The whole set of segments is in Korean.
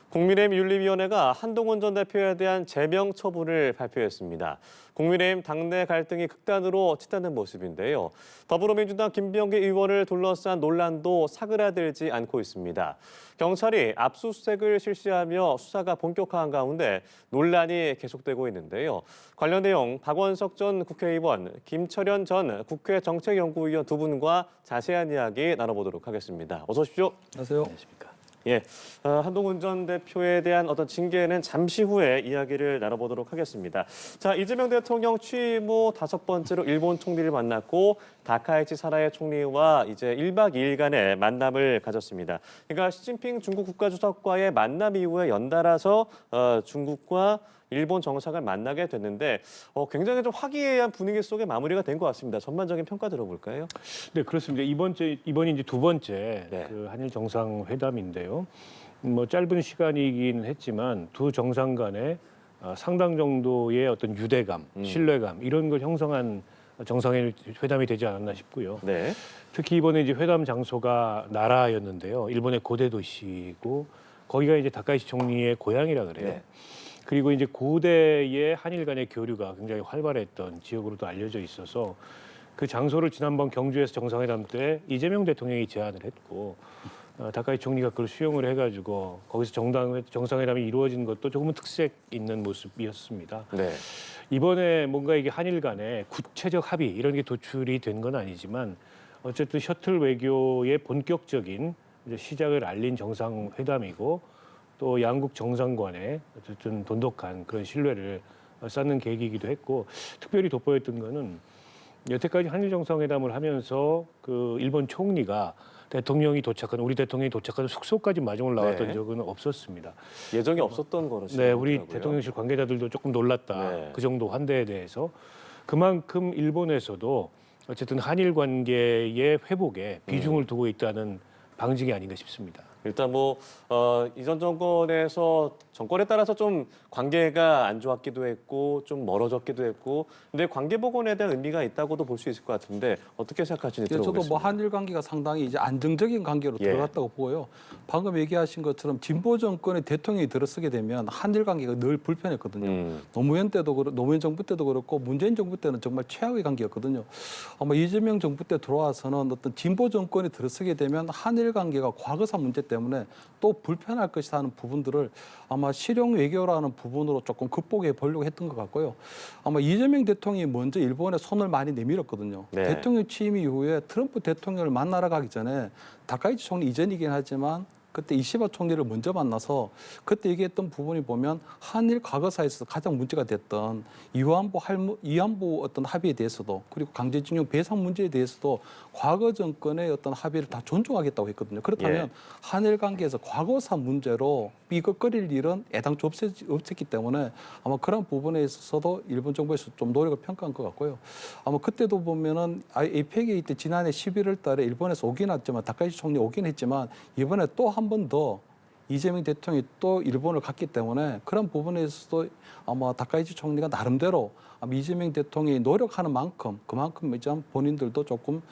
국민의힘 윤리위원회가 한동훈 전 대표에 대한 제명 처분을 발표했습니다. 국민의힘 당내 갈등이 극단으로 치닫는 모습인데요. 더불어민주당 김병기 의원을 둘러싼 논란도 사그라들지 않고 있습니다. 경찰이 압수수색을 실시하며 수사가 본격화한 가운데 논란이 계속되고 있는데요. 관련 내용 박원석 전 국회의원, 김철현 전 국회 정책연구위원 두 분과 자세한 이야기 나눠보도록 하겠습니다. 어서 오십시오. 안녕하세요. 안녕하십니까. 예, 한동훈 전 대표에 대한 어떤 징계는 잠시 후에 이야기를 나눠보도록 하겠습니다. 자, 이재명 대통령 취임 후 5번째로 일본 총리를 만났고 다카이치 사나에 총리와 이제 1박 2일간의 만남을 가졌습니다. 그러니까 시진핑 중국 국가주석과의 만남 이후에 연달아서 중국과 일본 정상을 만나게 됐는데 굉장히 좀 화기애애한 분위기 속에 마무리가 된 것 같습니다. 전반적인 평가 들어볼까요? 네, 그렇습니다. 이번이 이제 두 번째 네. 그 한일 정상회담인데요. 뭐 짧은 시간이긴 했지만 두 정상 간에 상당 정도의 어떤 유대감, 신뢰감 이런 걸 형성한 정상회담이 되지 않았나 싶고요. 네. 특히 이번에 이제 회담 장소가 나라였는데요. 일본의 고대 도시고 거기가 이제 다카이치 총리의 고향이라 그래요. 네. 그리고 이제 고대의 한일 간의 교류가 굉장히 활발했던 지역으로도 알려져 있어서 그 장소를 지난번 경주에서 정상회담 때 이재명 대통령이 제안을 했고 다카이치 총리가 그걸 수용을 해가지고 거기서 정상회담이 이루어진 것도 조금은 특색 있는 모습이었습니다. 네. 이번에 뭔가 이게 한일 간의 구체적 합의 이런 게 도출이 된 건 아니지만 어쨌든 셔틀 외교의 본격적인 이제 시작을 알린 정상회담이고 또 양국 정상 간의 어쨌든 돈독한 그런 신뢰를 쌓는 계기이기도 했고 특별히 돋보였던 거는 여태까지 한일 정상회담을 하면서 그 일본 총리가 우리 대통령이 도착한 숙소까지 마중을 나왔던 네. 적은 없었습니다. 예정이 없었던 거로 네, 우리 시작하더라고요. 대통령실 관계자들도 조금 놀랐다. 네. 그 정도 환대에 대해서 그만큼 일본에서도 어쨌든 한일 관계의 회복에 비중을 두고 있다는 방증이 아닌가 싶습니다. 일단 이전 정권에서 정권에 따라서 좀 관계가 안 좋았기도 했고 좀 멀어졌기도 했고 근데 관계 복원에 대한 의미가 있다고도 볼 수 있을 것 같은데 어떻게 생각하시는지 저도 들어보겠습니다. 한일 관계가 상당히 이제 안정적인 관계로 예. 들어갔다고 보고요. 방금 얘기하신 것처럼 진보 정권의 대통령이 들어서게 되면 한일 관계가 늘 불편했거든요. 노무현 정부 때도 그렇고 문재인 정부 때는 정말 최악의 관계였거든요. 아마 이재명 정부 때 들어와서는 어떤 진보 정권이 들어서게 되면 한일 관계가 과거사 문제 때문에 또 불편할 것이다 하는 부분들을 아마 실용 외교라는 부분으로 조금 극복해 보려고 했던 것 같고요. 아마 이재명 대통령이 먼저 일본에 손을 많이 내밀었거든요. 네. 대통령 취임 이후에 트럼프 대통령을 만나러 가기 전에 다카이치 총리 이전이긴 하지만 그때 이시바 총리를 먼저 만나서 그때 얘기했던 부분이 보면 한일 과거사에서 가장 문제가 됐던 위안부 어떤 합의에 대해서도 그리고 강제징용 배상 문제에 대해서도 과거 정권의 어떤 합의를 다 존중하겠다고 했거든요. 그렇다면 예. 한일 관계에서 과거사 문제로 삐걱거릴 일은 애당초 없었기 때문에 아마 그런 부분에 있어서도 일본 정부에서 좀 노력을 평가한 것 같고요. 아마 그때도 보면은 APEC 때 지난해 11월 달에 일본에서 오긴 했지만 다카이치 총리 오긴 했지만 이번에 또 한 번 더 이재명 대통령이 또 일본을 갔기 때문에 그런 부분에 있어서도 아마 다카이치 총리가 나름대로 아마 이재명 대통령이 노력하는 만큼 그만큼 이제 본인들도 조금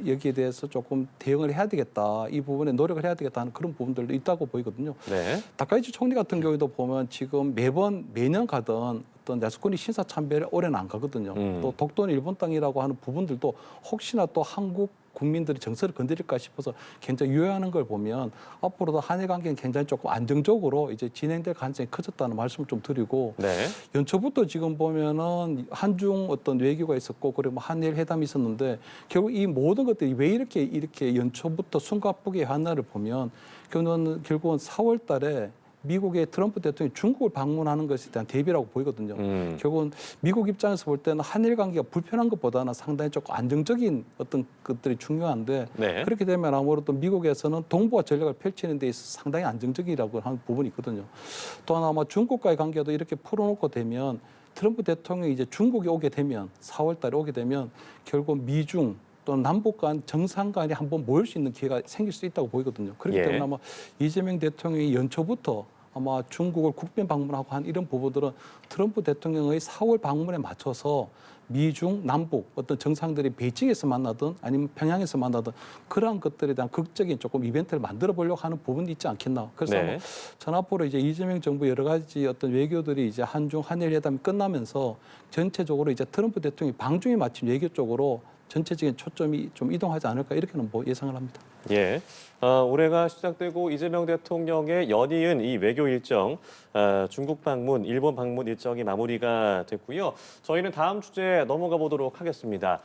여기에 대해서 조금 대응을 해야 되겠다. 이 부분에 노력을 해야 되겠다 하는 그런 부분들도 있다고 보이거든요. 네. 다카이치 총리 같은 경우에도 보면 지금 매년 가던 어떤 야스쿠니 신사 참배를 올해는 안 가거든요. 또 독도는 일본 땅이라고 하는 부분들도 혹시나 또 한국 국민들이 정서를 건드릴까 싶어서 굉장히 유효하는 걸 보면 앞으로도 한일 관계는 굉장히 조금 안정적으로 이제 진행될 가능성이 커졌다는 말씀을 좀 드리고 네. 연초부터 지금 보면은 한중 어떤 외교가 있었고 그리고 한일 회담이 있었는데 결국 이 모든 것들이 왜 이렇게 연초부터 숨가쁘게 하나를 보면 결국은 4월 달에 미국의 트럼프 대통령이 중국을 방문하는 것에 대한 대비라고 보이거든요. 결국은 미국 입장에서 볼 때는 한일 관계가 불편한 것보다는 상당히 조금 안정적인 어떤 것들이 중요한데 네. 그렇게 되면 아무래도 미국에서는 동북아 전략을 펼치는 데 있어서 상당히 안정적이라고 하는 부분이 있거든요. 또한 아마 중국과의 관계도 이렇게 풀어놓고 되면 트럼프 대통령이 이제 중국에 오게 되면 4월 달에 오게 되면 결국 미중 또 남북 간 정상 간이 한번 모일 수 있는 기회가 생길 수 있다고 보이거든요. 그렇기 예. 때문에 아마 이재명 대통령이 연초부터 아마 중국을 국빈 방문하고 한 이런 부분들은 트럼프 대통령의 4월 방문에 맞춰서 미중 남북 어떤 정상들이 베이징에서 만나든 아니면 평양에서 만나든 그러한 것들에 대한 극적인 조금 이벤트를 만들어 보려고 하는 부분이 있지 않겠나. 그래서 네. 전 앞으로 이제 이재명 정부 여러 가지 어떤 외교들이 이제 한중 한일 회담이 끝나면서 전체적으로 이제 트럼프 대통령이 방중에 맞춘 외교 쪽으로 전체적인 초점이 좀 이동하지 않을까 이렇게는 뭐 예상을 합니다. 예. 올해가 시작되고 이재명 대통령의 연이은 이 외교 일정, 중국 방문, 일본 방문 일정이 마무리가 됐고요. 저희는 다음 주제 넘어가 보도록 하겠습니다.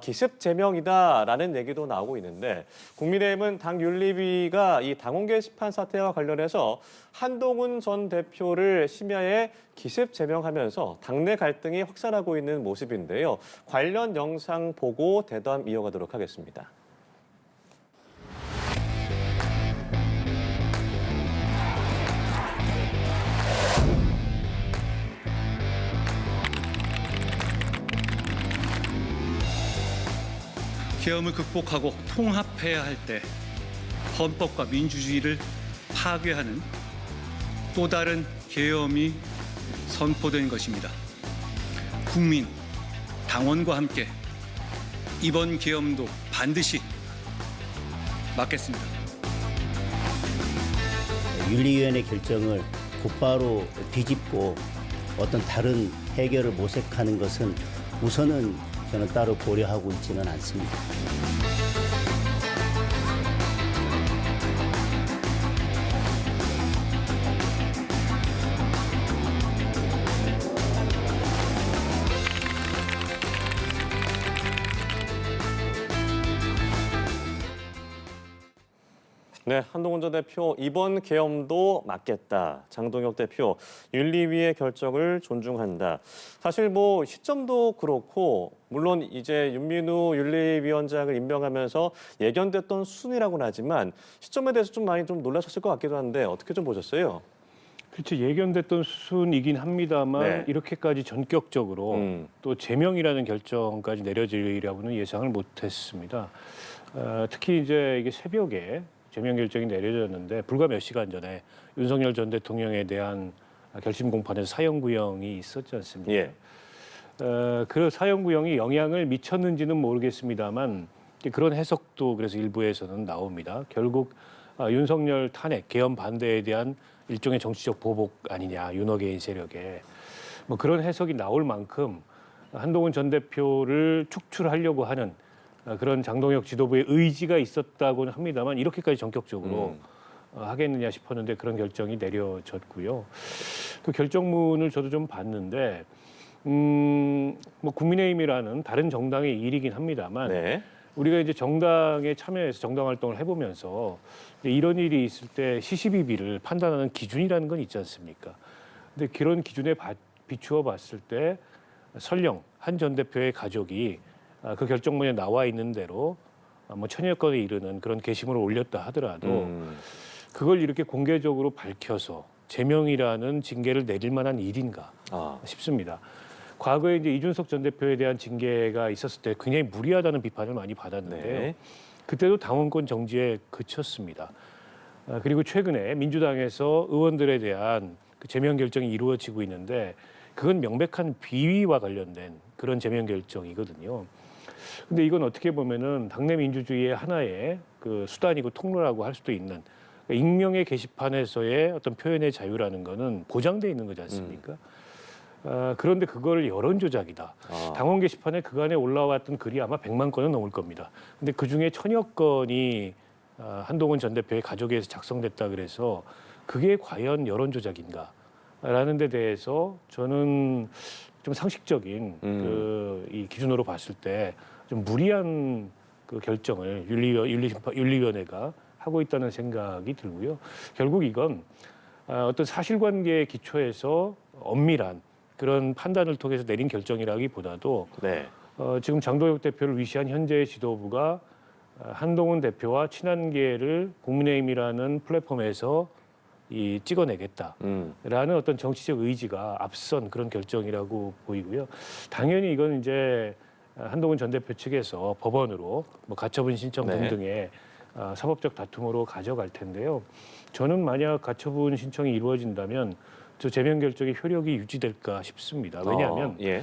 기습 제명이다라는 얘기도 나오고 있는데 국민의힘은 당 윤리위가 이 당원 게시판 사태와 관련해서 한동훈 전 대표를 심야에 기습 제명하면서 당내 갈등이 확산하고 있는 모습인데요. 관련 영상 보고 대담 이어가도록 하겠습니다. 계엄을 극복하고 통합해야 할 때 헌법과 민주주의를 파괴하는 또 다른 계엄이 선포된 것입니다. 국민, 당원과 함께 이번 계엄도 반드시 막겠습니다. 윤리위원회 결정을 곧바로 뒤집고 어떤 다른 해결을 모색하는 것은 우선은 저는 따로 고려하고 있지는 않습니다. 네, 한동훈 전 대표 이번 계엄도 막겠다. 장동혁 대표 윤리위의 결정을 존중한다. 사실 뭐 시점도 그렇고 물론 이제 윤민우 윤리위원장을 임명하면서 예견됐던 수순이라고는 하지만 시점에 대해서 좀 많이 좀 놀라셨을 것 같기도 한데 어떻게 좀 보셨어요? 그렇죠. 예견됐던 수순이긴 합니다만 네. 이렇게까지 전격적으로 또 제명이라는 결정까지 내려지리라고는 예상을 못했습니다. 특히 이제 이게 새벽에 제명 결정이 내려졌는데 불과 몇 시간 전에 윤석열 전 대통령에 대한 결심 공판에서 사형 구형이 있었지 않습니까? 예. 그 사형 구형이 영향을 미쳤는지는 모르겠습니다만 그런 해석도 그래서 일부에서는 나옵니다. 결국 윤석열 탄핵, 계엄 반대에 대한 일종의 정치적 보복 아니냐, 윤호개인 세력에 뭐 그런 해석이 나올 만큼 한동훈 전 대표를 축출하려고 하는 그런 장동혁 지도부의 의지가 있었다고는 합니다만 이렇게까지 전격적으로 하겠느냐 싶었는데 그런 결정이 내려졌고요. 그 결정문을 저도 좀 봤는데 뭐 국민의힘이라는 다른 정당의 일이긴 합니다만 네. 우리가 이제 정당에 참여해서 정당 활동을 해보면서 이런 일이 있을 때 시시비비를 판단하는 기준이라는 건 있지 않습니까? 근데 그런 기준에 비추어 봤을 때 설령 한 전 대표의 가족이 그 결정문에 나와 있는 대로 뭐 천여 건에 이르는 그런 게시물을 올렸다 하더라도 그걸 이렇게 공개적으로 밝혀서 제명이라는 징계를 내릴 만한 일인가 싶습니다. 과거에 이제 이준석 전 대표에 대한 징계가 있었을 때 굉장히 무리하다는 비판을 많이 받았는데요. 네. 그때도 당원권 정지에 그쳤습니다. 그리고 최근에 민주당에서 의원들에 대한 그 제명 결정이 이루어지고 있는데 그건 명백한 비위와 관련된 그런 제명 결정이거든요. 근데 이건 어떻게 보면은 당내 민주주의의 하나의 그 수단이고 통로라고 할 수도 있는 익명의 게시판에서의 어떤 표현의 자유라는 거는 보장돼 있는 거지 않습니까? 그런데 그걸 여론 조작이다. 당원 게시판에 그간에 올라왔던 글이 아마 100만 건은 넘을 겁니다. 근데 그 중에 천여 건이 한동훈 전 대표의 가족에서 작성됐다 그래서 그게 과연 여론 조작인가? 라는 데 대해서 저는 좀 상식적인 이 기준으로 봤을 때 좀 무리한 그 결정을 윤리위원회가 하고 있다는 생각이 들고요. 결국 이건 어떤 사실관계에 기초해서 엄밀한 그런 판단을 통해서 내린 결정이라기보다도 네. 지금 장동혁 대표를 위시한 현재의 지도부가 한동훈 대표와 친한계를 국민의힘이라는 플랫폼에서 찍어내겠다라는 어떤 정치적 의지가 앞선 그런 결정이라고 보이고요. 당연히 이건 이제 한동훈 전 대표 측에서 법원으로 뭐 가처분 신청 네. 등등의 사법적 다툼으로 가져갈 텐데요. 저는 만약 가처분 신청이 이루어진다면 저 제명 결정의 효력이 유지될까 싶습니다. 왜냐하면 예.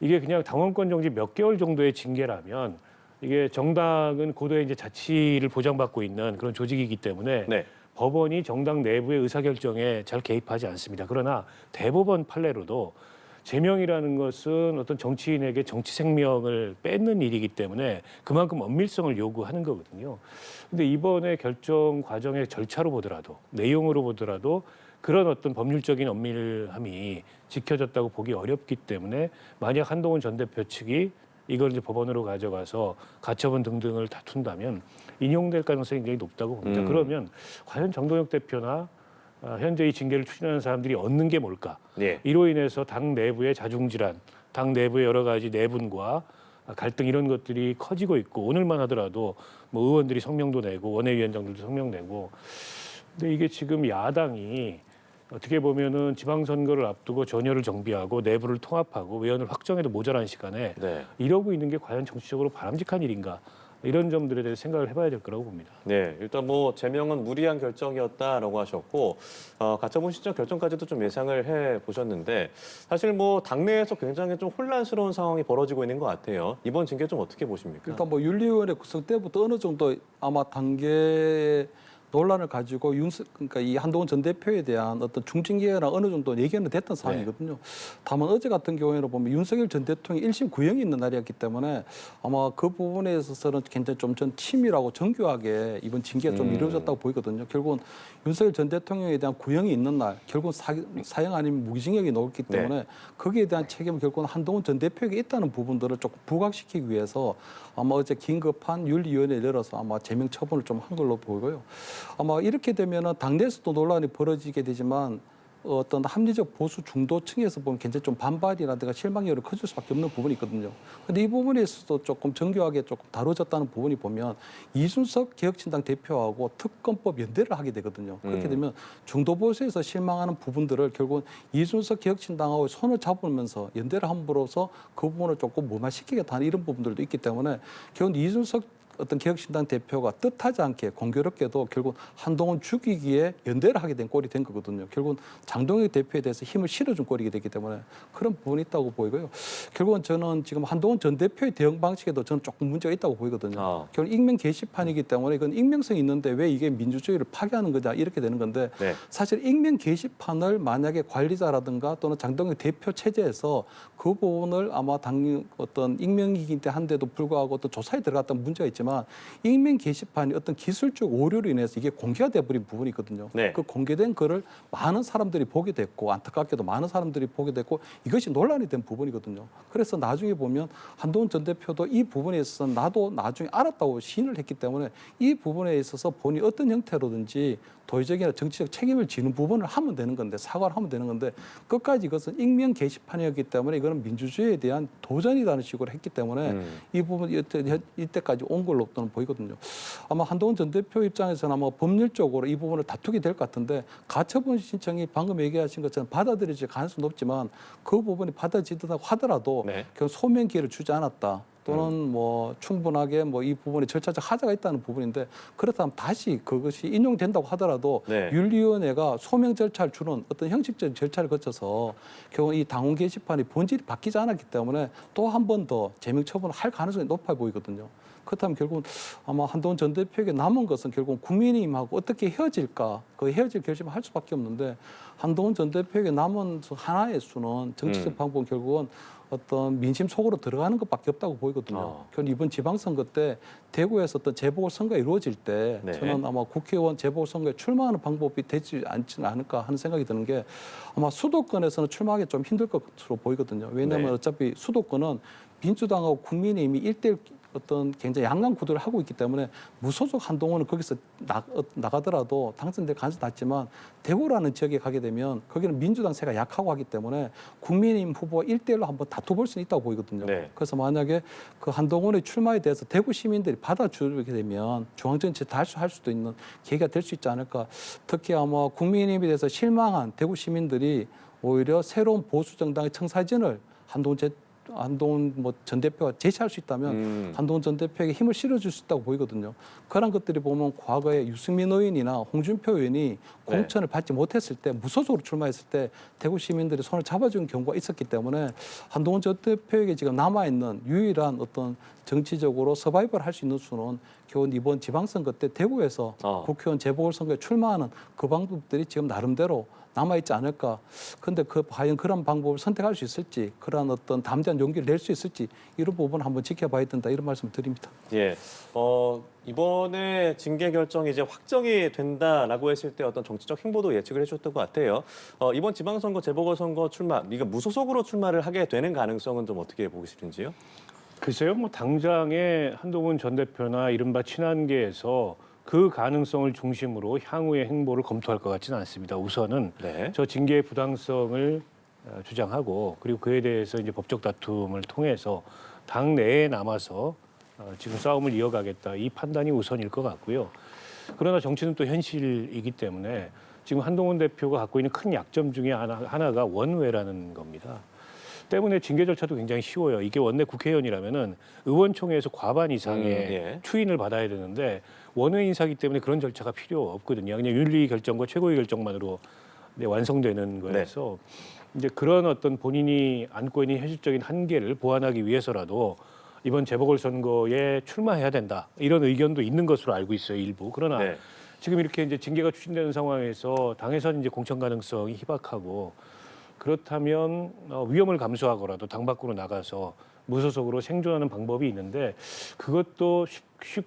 이게 그냥 당원권 정지 몇 개월 정도의 징계라면 이게 정당은 고도의 이제 자치를 보장받고 있는 그런 조직이기 때문에 네. 법원이 정당 내부의 의사결정에 잘 개입하지 않습니다. 그러나 대법원 판례로도 제명이라는 것은 어떤 정치인에게 정치 생명을 뺏는 일이기 때문에 그만큼 엄밀성을 요구하는 거거든요. 근데 이번에 결정 과정의 절차로 보더라도 내용으로 보더라도 그런 어떤 법률적인 엄밀함이 지켜졌다고 보기 어렵기 때문에 만약 한동훈 전 대표 측이 이걸 이제 법원으로 가져가서 가처분 등등을 다툰다면 인용될 가능성이 굉장히 높다고 봅니다. 그러면 과연 정동영 대표나 현재 이 징계를 추진하는 사람들이 얻는 게 뭘까? 예. 이로 인해서 당 내부의 자중질환, 당 내부의 여러 가지 내분과 갈등 이런 것들이 커지고 있고 오늘만 하더라도 뭐 의원들이 성명도 내고 원내위원장들도 성명 내고 근데 이게 지금 야당이 어떻게 보면은 지방선거를 앞두고 전열을 정비하고 내부를 통합하고 외연을 확정해도 모자란 시간에 네. 이러고 있는 게 과연 정치적으로 바람직한 일인가 이런 점들에 대해서 생각을 해봐야 될 거라고 봅니다. 네, 일단 뭐 제명은 무리한 결정이었다라고 하셨고 가처분 신청 결정까지도 좀 예상을 해 보셨는데 사실 뭐 당내에서 굉장히 좀 혼란스러운 상황이 벌어지고 있는 것 같아요. 이번 징계 좀 어떻게 보십니까? 일단 뭐 윤리위원회 구성 때부터 어느 정도 아마 단계 논란을 가지고 그러니까 이 한동훈 전 대표에 대한 어떤 중징계나 어느 정도 예견은 됐던 상황이거든요. 다만 어제 같은 경우에는 보면 윤석열 전 대통령이 1심 구형이 있는 날이었기 때문에 아마 그 부분에 있어서는 굉장히 좀 전 치밀하고 정교하게 이번 징계가 좀 이루어졌다고 보이거든요. 결국은 윤석열 전 대통령에 대한 구형이 있는 날 결국은 사형 아니면 무기징역이 나왔기 때문에 거기에 대한 책임은 결국은 한동훈 전 대표에게 있다는 부분들을 조금 부각시키기 위해서 아마 어제 긴급한 윤리위원회를 열어서 아마 제명 처분을 좀 한 걸로 보이고요. 아마 이렇게 되면은 당내에서도 논란이 벌어지게 되지만 어떤 합리적 보수 중도층에서 보면 굉장히 좀 반발이라든가 실망이 커질 수밖에 없는 부분이 있거든요. 근데 이 부분에 있어서도 조금 정교하게 조금 다뤄졌다는 부분이 보면 이준석 개혁신당 대표하고 특검법 연대를 하게 되거든요. 그렇게 되면 중도 보수에서 실망하는 부분들을 결국은 이준석 개혁신당하고 손을 잡으면서 연대를 함으로써 그 부분을 조금 무마시키겠다는 이런 부분들도 있기 때문에 결국 이준석 어떤 개혁신당 대표가 뜻하지 않게 공교롭게도 결국 한동훈 죽이기에 연대를 하게 된 꼴이 된 거거든요. 결국은 장동혁 대표에 대해서 힘을 실어준 꼴이게 됐기 때문에 그런 부분이 있다고 보이고요. 결국은 저는 지금 한동훈 전 대표의 대응 방식에도 저는 조금 문제가 있다고 보이거든요. 결국 익명 게시판이기 때문에 이건 익명성이 있는데 왜 이게 민주주의를 파괴하는 거냐 이렇게 되는 건데 네. 사실 익명 게시판을 만약에 관리자라든가 또는 장동혁 대표 체제에서 그 부분을 아마 당 어떤 익명이긴 한데도 불구하고 또 조사에 들어갔던 문제가 있지만 익명 게시판이 어떤 기술적 오류로 인해서 이게 공개가 돼버린 부분이 있거든요. 네. 그 공개된 글을 많은 사람들이 보게 됐고 안타깝게도 많은 사람들이 보게 됐고 이것이 논란이 된 부분이거든요. 그래서 나중에 보면 한동훈 전 대표도 이 부분에 있어서 나도 나중에 알았다고 시인을 했기 때문에 이 부분에 있어서 본인이 어떤 형태로든지 도의적이나 정치적 책임을 지는 부분을 하면 되는 건데 사과를 하면 되는 건데 끝까지 이것은 익명 게시판이었기 때문에 이거는 민주주의에 대한 도전이라는 식으로 했기 때문에 이 부분 이때까지 온 걸로 저는 보이거든요. 아마 한동훈 전 대표 입장에서는 아마 법률적으로 이 부분을 다투게 될 것 같은데 가처분 신청이 방금 얘기하신 것처럼 받아들여질 가능성은 높지만 그 부분이 받아지더라고 하더라도 네. 결국 소명 기회를 주지 않았다. 또는 뭐 충분하게 뭐 이 부분에 절차적 하자가 있다는 부분인데 그렇다면 다시 그것이 인용된다고 하더라도 네. 윤리위원회가 소명 절차를 주는 어떤 형식적 절차를 거쳐서 결국 이 당원 게시판이 본질이 바뀌지 않았기 때문에 또 한 번 더 제명 처분을 할 가능성이 높아 보이거든요. 그렇다면 결국은 아마 한동훈 전 대표에게 남은 것은 결국 국민의힘하고 어떻게 헤어질까 그 헤어질 결심을 할 수밖에 없는데 한동훈 전 대표에게 남은 하나의 수는 정치적 방법은 결국은 어떤 민심 속으로 들어가는 것밖에 없다고 보이거든요. 결국 이번 지방선거 때 대구에서 어떤 재보궐선거가 이루어질 때 네. 저는 아마 국회의원 재보궐선거에 출마하는 방법이 되지 않지는 않을까 하는 생각이 드는 게 아마 수도권에서는 출마하기 좀 힘들 것으로 보이거든요. 왜냐하면 네. 어차피 수도권은 민주당하고 국민의힘이 1대1 어떤 굉장히 양강 구도를 하고 있기 때문에 무소속 한동훈은 거기서 나가더라도 당선될 가능성이 낮지만 대구라는 지역에 가게 되면 거기는 민주당 세가 약하고 하기 때문에 국민의힘 후보와 1대1로 한번 다퉈볼 수는 있다고 보이거든요. 네. 그래서 만약에 그 한동훈의 출마에 대해서 대구 시민들이 받아주게 되면 중앙정치에 달수할 수도 있는 계기가 될 수 있지 않을까. 특히 아마 국민의힘에 대해서 실망한 대구 시민들이 오히려 새로운 보수 정당의 청사진을 한동훈 한동훈 뭐 전 대표가 제시할 수 있다면 한동훈 전 대표에게 힘을 실어줄 수 있다고 보이거든요. 그런 것들이 보면 과거에 유승민 의원이나 홍준표 의원이 공천을 받지 못했을 때 무소속으로 출마했을 때 대구 시민들이 손을 잡아준 경우가 있었기 때문에 한동훈 전 대표에게 지금 남아있는 유일한 어떤 정치적으로 서바이벌 할 수 있는 수는 겨우 이번 지방선거 때 대구에서 국회의원 재보궐선거에 출마하는 그 방법들이 지금 나름대로 남아있지 않을까. 근데 과연 그런 방법을 선택할 수 있을지, 그러한 어떤 담대한 용기를 낼 수 있을지 이런 부분 한번 지켜봐야 된다 이런 말씀을 드립니다. 예. 이번에 징계 결정이 이제 확정이 된다라고 했을 때 어떤 정치적 행보도 예측을 해주셨던 것 같아요. 이번 지방선거 재보궐선거 출마, 이거 무소속으로 출마를 하게 되는 가능성은 좀 어떻게 보시는지요? 글쎄요, 뭐 당장에 한동훈 전 대표나 이른바 친한계에서 그 가능성을 중심으로 향후의 행보를 검토할 것 같지는 않습니다. 우선은 네. 저 징계의 부당성을 주장하고 그리고 그에 대해서 이제 법적 다툼을 통해서 당 내에 남아서 지금 싸움을 이어가겠다 이 판단이 우선일 것 같고요. 그러나 정치는 또 현실이기 때문에 지금 한동훈 대표가 갖고 있는 큰 약점 중에 하나가 원외라는 겁니다. 때문에 징계 절차도 굉장히 쉬워요. 이게 원내 국회의원이라면은 의원총회에서 과반 이상의 예. 추인을 받아야 되는데 원외 인사기 때문에 그런 절차가 필요 없거든요. 그냥 윤리 결정과 최고위 결정만으로 완성되는 거여서 이제 그런 어떤 본인이 안고 있는 현실적인 한계를 보완하기 위해서라도 이번 재보궐선거에 출마해야 된다 이런 의견도 있는 것으로 알고 있어요, 일부. 그러나 네. 지금 이렇게 이제 징계가 추진되는 상황에서 당에서는 이제 공천 가능성이 희박하고 그렇다면 위험을 감수하고라도 당 밖으로 나가서 무소속으로 생존하는 방법이 있는데 그것도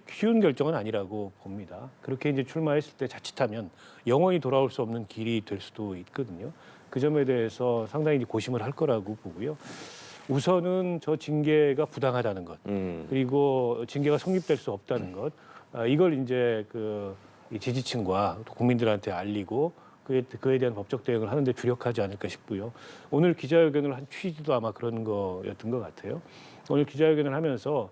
쉬운 결정은 아니라고 봅니다. 그렇게 이제 출마했을 때 자칫하면 영원히 돌아올 수 없는 길이 될 수도 있거든요. 그 점에 대해서 상당히 이제 고심을 할 거라고 보고요. 우선은 저 징계가 부당하다는 것, 그리고 징계가 성립될 수 없다는 것, 이걸 이제 이 지지층과 또 국민들한테 알리고 그에 대한 법적 대응을 하는데 주력하지 않을까 싶고요. 오늘 기자회견을 한 취지도 아마 그런 거였던 것 같아요. 오늘 기자회견을 하면서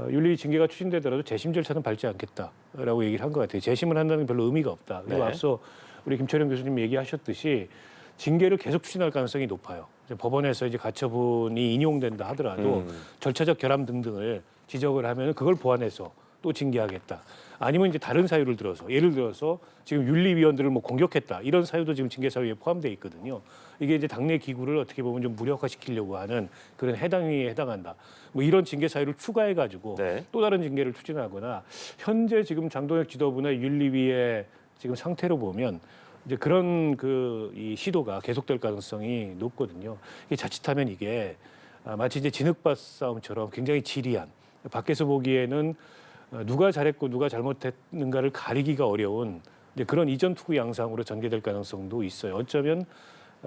윤리 징계가 추진되더라도 재심 절차는 밟지 않겠다라고 얘기를 한 것 같아요. 재심을 한다는 게 별로 의미가 없다. 그리고 네. 앞서 우리 김철영 교수님 얘기하셨듯이 징계를 계속 추진할 가능성이 높아요. 이제 법원에서 이제 가처분이 인용된다 하더라도 절차적 결함 등등을 지적을 하면 그걸 보완해서 또 징계하겠다. 아니면 이제 다른 사유를 들어서 예를 들어서 지금 윤리위원들을 뭐 공격했다 이런 사유도 지금 징계 사유에 포함되어 있거든요. 이게 이제 당내 기구를 어떻게 보면 좀 무력화시키려고 하는 그런 해당 행위에 해당한다. 뭐 이런 징계 사유를 추가해가지고 네. 또 다른 징계를 추진하거나 현재 지금 장동혁 지도부나 윤리위의 지금 상태로 보면 이제 그런 이 시도가 계속될 가능성이 높거든요. 이게 자칫하면 이게 마치 이제 진흙밭 싸움처럼 굉장히 지리한 밖에서 보기에는 누가 잘했고 누가 잘못했는가를 가리기가 어려운 이제 그런 이전 투구 양상으로 전개될 가능성도 있어요. 어쩌면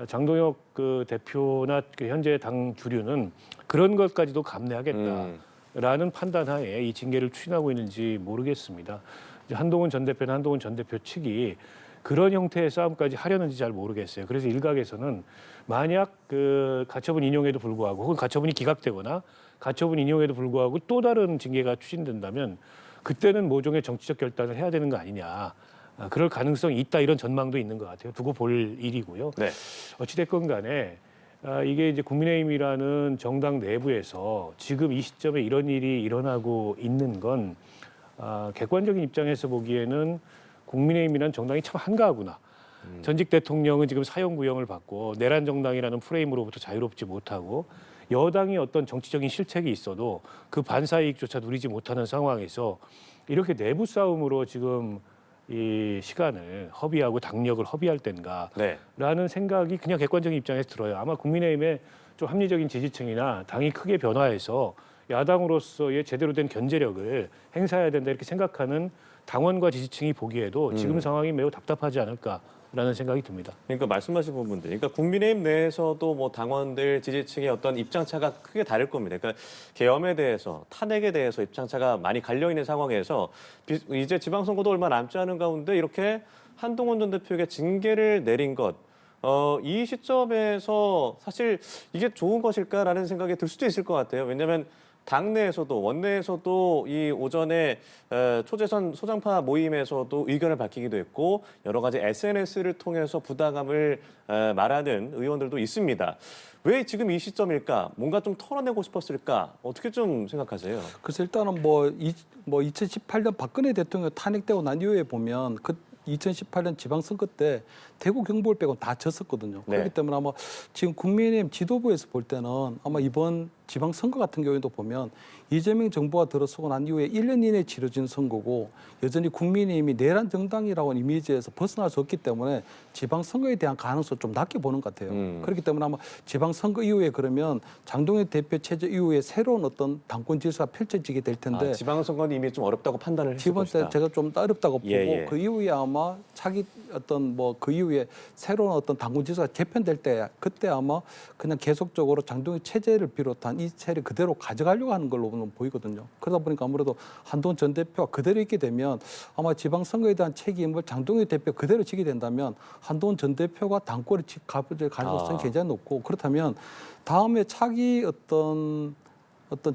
장동혁 대표나 현재 당 주류는 그런 것까지도 감내하겠다라는 판단하에 이 징계를 추진하고 있는지 모르겠습니다. 이제 한동훈 전 대표나 한동훈 전 대표 측이 그런 형태의 싸움까지 하려는지 잘 모르겠어요. 그래서 일각에서는 만약 가처분 인용에도 불구하고 혹은 가처분이 기각되거나 가처분 인용에도 불구하고 또 다른 징계가 추진된다면 그때는 모종의 정치적 결단을 해야 되는 거 아니냐. 그럴 가능성이 있다 이런 전망도 있는 것 같아요. 두고 볼 일이고요. 네. 어찌됐건 간에 이게 이제 국민의힘이라는 정당 내부에서 지금 이 시점에 이런 일이 일어나고 있는 건 객관적인 입장에서 보기에는 국민의힘이라는 정당이 참 한가하구나. 전직 대통령은 지금 사형구형을 받고 내란 정당이라는 프레임으로부터 자유롭지 못하고 여당이 어떤 정치적인 실책이 있어도 그 반사이익조차 누리지 못하는 상황에서 이렇게 내부 싸움으로 지금 이 시간을 허비하고 당력을 허비할 땐가라는 생각이 그냥 객관적인 입장에서 들어요. 아마 국민의힘의 좀 합리적인 지지층이나 당이 크게 변화해서 야당으로서의 제대로 된 견제력을 행사해야 된다 이렇게 생각하는 당원과 지지층이 보기에도 지금 상황이 매우 답답하지 않을까라는 생각이 듭니다. 그러니까 말씀하신 부분들, 그러니까 국민의힘 내에서도 뭐 당원들 지지층의 어떤 입장차가 크게 다를 겁니다. 그러니까 계엄에 대해서, 탄핵에 대해서 입장차가 많이 갈려 있는 상황에서 이제 지방선거도 얼마 남지 않은 가운데 이렇게 한동훈 전 대표에게 징계를 내린 것, 이 시점에서 사실 이게 좋은 것일까라는 생각이 들 수도 있을 것 같아요. 왜냐하면 당내에서도 원내에서도 이 오전에 초재선 소장파 모임에서도 의견을 밝히기도 했고 여러 가지 SNS를 통해서 부담감을 말하는 의원들도 있습니다. 왜 지금 이 시점일까? 뭔가 좀 털어내고 싶었을까? 어떻게 좀 생각하세요? 그래서 일단은 뭐 2018년 박근혜 대통령 탄핵되고 난 이후에 보면 2018년 지방선거 때 대구 경북을 빼고 다 졌었거든요. 네. 그렇기 때문에 아마 지금 국민의힘 지도부에서 볼 때는 아마 이번 지방선거 같은 경우에도 보면 이재명 정부가 들어서고 난 이후에 1년 이내에 치러진 선거고 여전히 국민의힘이 내란 정당이라는 이미지에서 벗어날 수 없기 때문에 지방선거에 대한 가능성을 좀 낮게 보는 것 같아요. 그렇기 때문에 아마 지방선거 이후에 그러면 장동혁 대표 체제 이후에 새로운 어떤 당권 질서가 펼쳐지게 될 텐데 지방선거는 이미 좀 어렵다고 판단을 했을 지번 것이다. 때 제가 좀 어렵다고 보고 예. 그 이후에 아마 차기 어떤 뭐 그 이후에 새로운 어떤 당군 질서가 개편될 때 그때 아마 그냥 계속적으로 장동혁 체제를 비롯한 이 체를 그대로 가져가려고 하는 걸로 보이거든요. 그러다 보니까 아무래도 한동훈 전 대표가 그대로 있게 되면 아마 지방선거에 대한 책임을 장동혁 대표 그대로 지게 된다면 한동훈 전 대표가 당권을 가질 가능성이 굉장히 높고 그렇다면 다음에 차기 어떤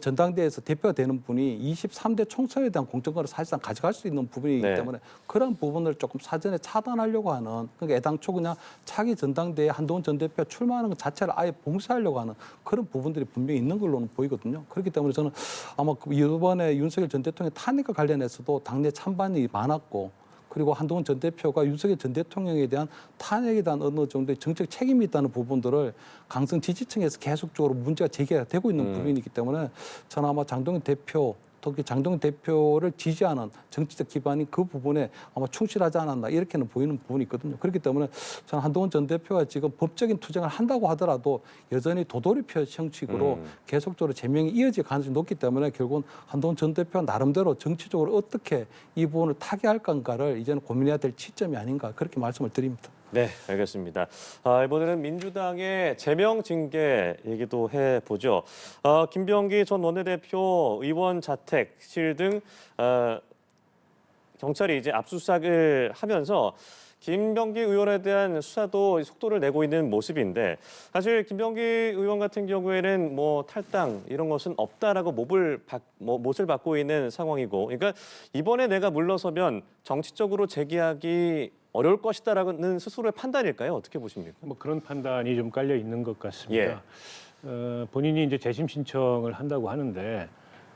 전당대회에서 대표가 되는 분이 23대 총선에 대한 공천권을 사실상 가져갈 수 있는 부분이기 네. 때문에 그런 부분을 조금 사전에 차단하려고 하는 그러니까 애당초 그냥 차기 전당대회에 한동훈 전 대표가 출마하는 것 자체를 아예 봉쇄하려고 하는 그런 부분들이 분명히 있는 걸로는 보이거든요. 그렇기 때문에 저는 아마 이번에 윤석열 전 대통령 탄핵과 관련해서도 당내 찬반이 많았고 그리고 한동훈 전 대표가 윤석열 전 대통령에 대한 탄핵에 대한 어느 정도의 정책 책임이 있다는 부분들을 강성 지지층에서 계속적으로 문제가 제기가 되고 있는 부분이기 때문에 저는 아마 장동혁 대표 특히 장동혁 대표를 지지하는 정치적 기반이 그 부분에 아마 충실하지 않았나 이렇게는 보이는 부분이 있거든요. 그렇기 때문에 저는 한동훈 전 대표가 지금 법적인 투쟁을 한다고 하더라도 여전히 도돌이표 형식으로 계속적으로 제명이 이어질 가능성이 높기 때문에 결국은 한동훈 전 대표가 나름대로 정치적으로 어떻게 이 부분을 타개할 건가를 이제는 고민해야 될 시점이 아닌가 그렇게 말씀을 드립니다. 네, 알겠습니다. 이번에는 민주당의 제명 징계 얘기도 해보죠. 김병기 전 원내대표 의원 자택실 등 경찰이 이제 압수수색을 하면서 김병기 의원에 대한 수사도 속도를 내고 있는 모습인데 사실 김병기 의원 같은 경우에는 뭐 탈당 이런 것은 없다라고 못을 받고 있는 상황이고 그러니까 이번에 내가 물러서면 정치적으로 재기하기 어려울 것이다라는 스스로의 판단일까요? 어떻게 보십니까? 뭐 그런 판단이 좀 깔려 있는 것 같습니다. 본인이 이제 재심 신청을 한다고 하는데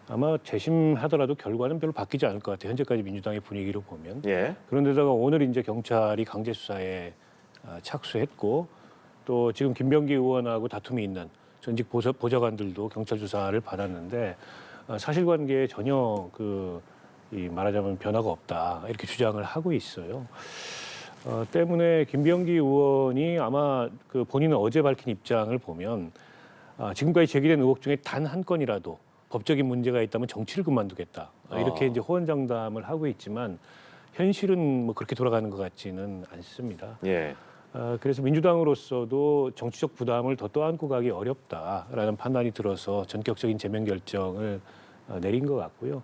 아마 재심하더라도 결과는 별로 바뀌지 않을 것 같아요. 현재까지 민주당의 분위기로 보면. 예. 그런데다가 오늘 이제 경찰이 강제 수사에 착수했고 또 지금 김병기 의원하고 다툼이 있는 전직 보좌관들도 경찰 조사를 받았는데 사실관계에 전혀 이 말하자면 변화가 없다 이렇게 주장을 하고 있어요. 때문에 김병기 의원이 아마 본인은 어제 밝힌 입장을 보면 지금까지 제기된 의혹 중에 단 한 건이라도 법적인 문제가 있다면 정치를 그만두겠다 이렇게 이제 호언장담을 하고 있지만 현실은 뭐 그렇게 돌아가는 것 같지는 않습니다. 예. 그래서 민주당으로서도 정치적 부담을 더 떠안고 가기 어렵다라는 판단이 들어서 전격적인 제명 결정을 내린 것 같고요.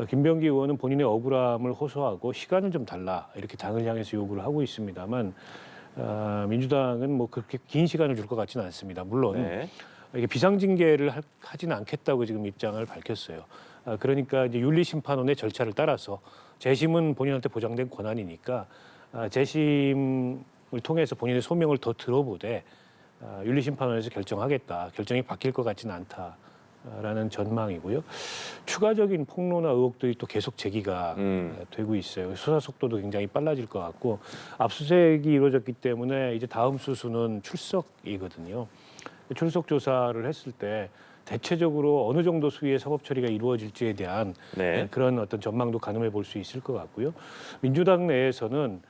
김병기 의원은 본인의 억울함을 호소하고 시간을 좀 달라 이렇게 당을 향해서 요구를 하고 있습니다만 민주당은 뭐 그렇게 긴 시간을 줄 것 같지는 않습니다. 물론 네. 이게 비상징계를 하지는 않겠다고 지금 입장을 밝혔어요. 그러니까 이제 윤리심판원의 절차를 따라서 재심은 본인한테 보장된 권한이니까 재심을 통해서 본인의 소명을 더 들어보되 윤리심판원에서 결정하겠다. 결정이 바뀔 것 같지는 않다라는 전망이고요. 추가적인 폭로나 의혹들이 또 계속 제기가 되고 있어요. 수사 속도도 굉장히 빨라질 것 같고 압수수색이 이루어졌기 때문에 이제 다음 수순은 출석이거든요. 출석 조사를 했을 때 대체적으로 어느 정도 수위의 사법 처리가 이루어질지에 대한 네. 그런 어떤 전망도 가늠해 볼 수 있을 것 같고요. 민주당 내에서는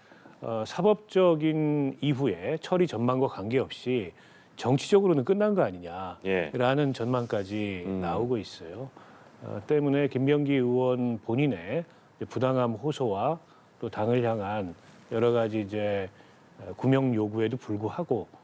사법적인 이후에 처리 전망과 관계없이 정치적으로는 끝난 거 아니냐라는 예. 전망까지 나오고 있어요. 때문에 김병기 의원 본인의 부당함 호소와 또 당을 향한 여러 가지 이제 구명 요구에도 불구하고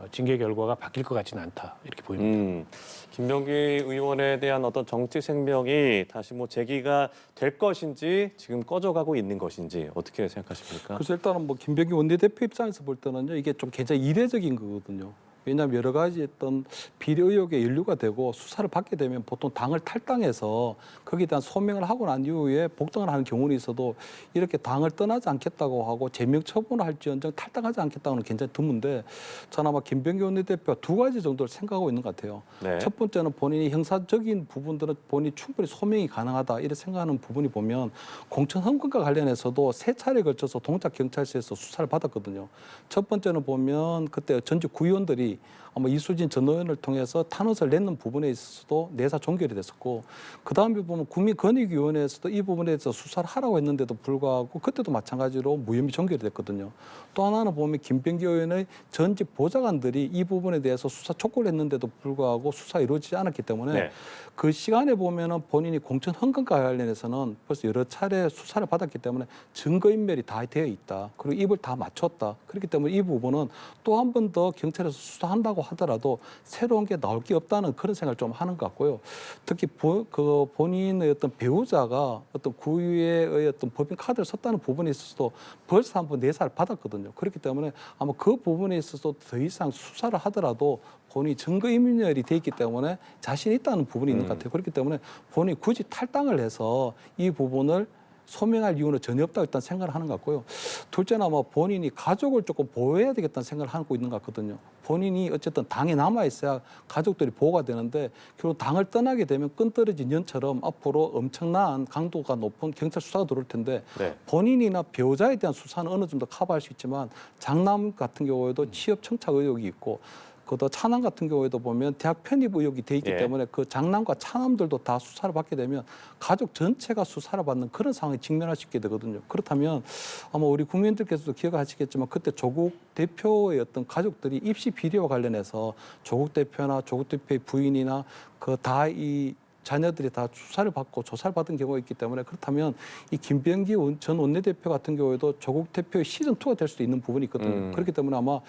징계 결과가 바뀔 것 같지는 않다 이렇게 보입니다. 김병기 의원에 대한 어떤 정치 생명이 다시 뭐 재기가 될 것인지 지금 꺼져가고 있는 것인지 어떻게 생각하십니까? 그래서 일단은 뭐 김병기 원내대표 입장에서 볼 때는요 이게 좀 굉장히 이례적인 거거든요. 왜냐하면 여러 가지 어떤 비리 의혹에 연루가 되고 수사를 받게 되면 보통 당을 탈당해서 거기에 대한 소명을 하고 난 이후에 복당을 하는 경우는 있어도 이렇게 당을 떠나지 않겠다고 하고 제명 처분을 할지언정 탈당하지 않겠다고는 굉장히 드문데 저는 아마 김병기 원내대표가 두 가지 정도를 생각하고 있는 것 같아요. 네. 첫 번째는 본인이 형사적인 부분들은 본인이 충분히 소명이 가능하다 이렇게 생각하는 부분이 보면 공천 헌금과 관련해서도 세 차례에 걸쳐서 동작 경찰서에서 수사를 받았거든요. 첫 번째는 보면 그때 전직 구의원들이 아마 이수진 전 의원을 통해서 탄원서를 냈는 부분에 있어서도 내사 종결이 됐었고 그다음에 보면 국민권익위원회에서도 이 부분에 대해서 수사를 하라고 했는데도 불구하고 그때도 마찬가지로 무혐의 종결이 됐거든요. 또 하나는 보면 김병기 의원의 전직 보좌관들이 이 부분에 대해서 수사 촉구를 했는데도 불구하고 수사가 이루어지지 않았기 때문에 네. 그 시간에 보면은 본인이 공천 헌금과 관련해서는 벌써 여러 차례 수사를 받았기 때문에 증거인멸이 다 되어 있다. 그리고 입을 다 맞췄다. 그렇기 때문에 이 부분은 또 한 번 더 경찰에서 수사한다고 하더라도 새로운 게 나올 게 없다는 그런 생각을 좀 하는 것 같고요. 특히 그 본인의 어떤 배우자가 어떤 구의의 어떤 법인 카드를 썼다는 부분에 있어서도 벌써 한 번 내사를 받았거든요. 그렇기 때문에 아마 그 부분에 있어서 더 이상 수사를 하더라도 본인이 증거인멸이 돼 있기 때문에 자신 있다는 부분이 있는 것 같아요. 그렇기 때문에 본인이 굳이 탈당을 해서 이 부분을 소명할 이유는 전혀 없다고 일단 생각을 하는 것 같고요. 둘째는 아마 본인이 가족을 조금 보호해야 되겠다는 생각을 하고 있는 것 같거든요. 본인이 어쨌든 당에 남아있어야 가족들이 보호가 되는데 결국 당을 떠나게 되면 끈떨어진 연처럼 앞으로 엄청난 강도가 높은 경찰 수사가 들어올 텐데 네. 본인이나 배우자에 대한 수사는 어느 정도 커버할 수 있지만 장남 같은 경우에도 취업 청탁 의혹이 있고 또 차남 같은 경우에도 보면 대학 편입 의혹이 돼 있기 예. 때문에 그 장남과 차남들도 다 수사를 받게 되면 가족 전체가 수사를 받는 그런 상황에 직면할 수 있게 되거든요. 그렇다면 아마 우리 국민들께서도 기억하시겠지만 그때 조국 대표의 어떤 가족들이 입시 비리와 관련해서 조국 대표나 조국 대표의 부인이나 그 다 이 자녀들이 다 수사를 받고 조사를 받은 경우가 있기 때문에 그렇다면 이 김병기 전 원내대표 같은 경우에도 조국 대표의 시즌2가 될 수도 있는 부분이 있거든요. 그렇기 때문에 아마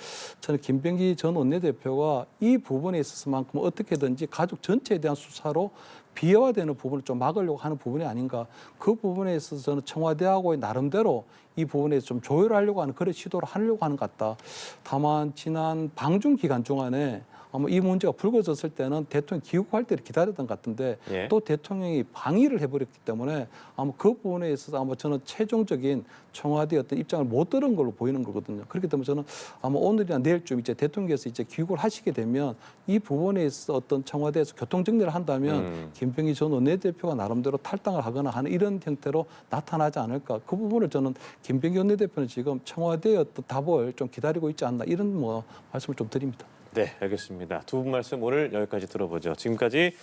저는 김병기 전 원내대표가 이 부분에 있어서만큼 어떻게든지 가족 전체에 대한 수사로 비화되는 부분을 좀 막으려고 하는 부분이 아닌가. 그 부분에 있어서 저는 청와대하고의 나름대로 이 부분에 좀 조율하려고 하는 그런 시도를 하려고 하는 것 같다. 다만 지난 방중 기간 동안에 아마 이 문제가 불거졌을 때는 대통령 귀국할 때를 기다렸던 것 같은데 예. 또 대통령이 방위를 해버렸기 때문에 아마 그 부분에 있어서 아마 저는 최종적인 청와대의 어떤 입장을 못 들은 걸로 보이는 거거든요. 그렇기 때문에 저는 아마 오늘이나 내일쯤 이제 대통령께서 이제 귀국을 하시게 되면 이 부분에 있어 어떤 청와대에서 교통 정리를 한다면 김병기 전 원내대표가 나름대로 탈당을 하거나 하는 이런 형태로 나타나지 않을까. 그 부분을 저는 김병기 원내대표는 지금 청와대의 어떤 답을 좀 기다리고 있지 않나 이런 뭐 말씀을 좀 드립니다. 네, 알겠습니다. 두 분 말씀 오늘 여기까지 들어보죠. 지금까지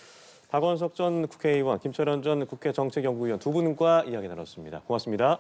박원석 전 국회의원, 김철현 전 국회 정책연구위원 두 분과 이야기 나눴습니다. 고맙습니다.